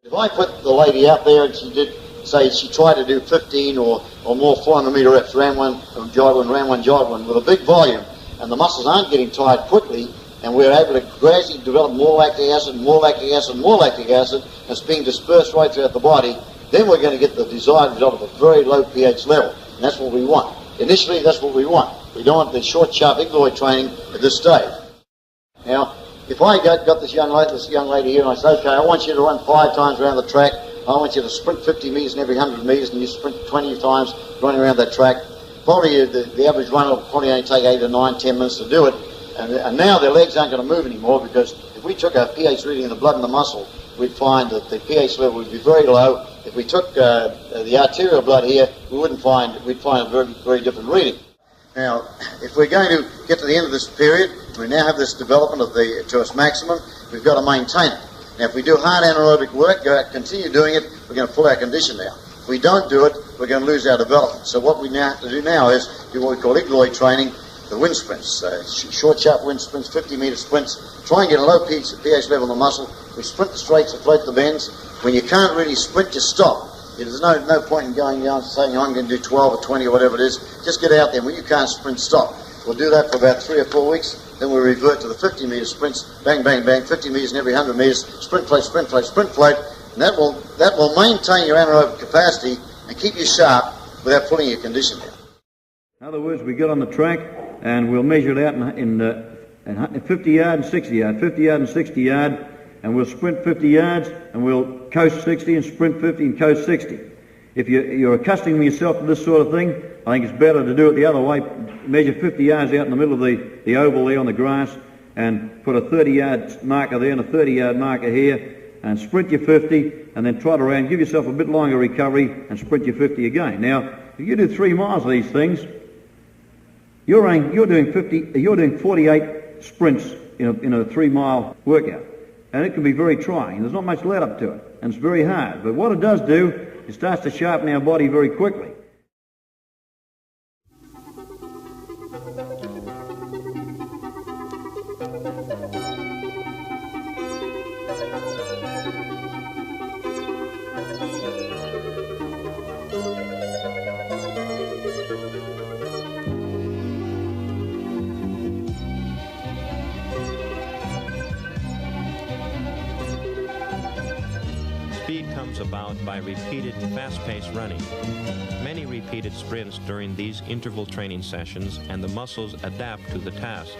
If I put the lady out there and she tried to do 15 or more 400-meter reps, ran one, jog one with a big volume, and the muscles aren't getting tired quickly, and we're able to gradually develop more lactic acid, more lactic acid, more lactic acid, and it's being dispersed right throughout the body, then we're going to get the desired result of a very low pH level, and that's what we want. Initially, that's what we want. We don't want the short, sharp igloid training at this stage. Now, if I got this young lady here and I say, okay, I want you to run 5 times around the track, I want you to sprint 50 metres in every 100 metres, and you sprint 20 times running around that track, probably the average runner will probably only take 8 or 9, 10 minutes to do it, and now their legs aren't going to move anymore, because if we took our pH reading in the blood and the muscle, we'd find that the pH level would be very low. If we took the arterial blood here, we'd find a very, very different reading. Now, if we're going to get to the end of this period, we now have this development to its maximum, we've got to maintain it. Now, if we do hard anaerobic work, go out, continue doing it, we're going to pull our condition down. If we don't do it, we're going to lose our development. So what we now have to do now is do what we call igloid training, the wind sprints, short, sharp wind sprints, 50-meter sprints. Try and get a low pH level in the muscle. We sprint the straights and float the bends. When you can't really sprint, just stop. There's no point in going down and saying, I'm going to do 12 or 20 or whatever it is. Just get out there. When you can't sprint, stop. We'll do that for about 3 or 4 weeks. Then we'll revert to the 50-meter sprints. Bang, bang, bang, 50 metres in every 100 metres. Sprint, float, sprint, float, sprint, float. And that will maintain your anaerobic capacity and keep you sharp without pulling your condition down. In other words, we get on the track and we'll measure it out in 50 yard and 60 yard, 50 yard and 60 yard, and we'll sprint 50 yards and we'll coast 60 and sprint 50 and coast 60. If you're accustoming yourself to this sort of thing, I think it's better to do it the other way. Measure 50 yards out in the middle of the oval there on the grass and put a 30-yard marker there and a 30-yard marker here and sprint your 50 and then trot around, give yourself a bit longer recovery and sprint your 50 again. Now, if you do 3 miles of these things, you're doing 48 sprints in a 3-mile workout. And it can be very trying. There's not much let up to it, and it's very hard. But what it does do, it starts to sharpen our body very quickly. Speed comes about by repeated fast-paced running. Many repeated sprints during these interval training sessions, and the muscles adapt to the task.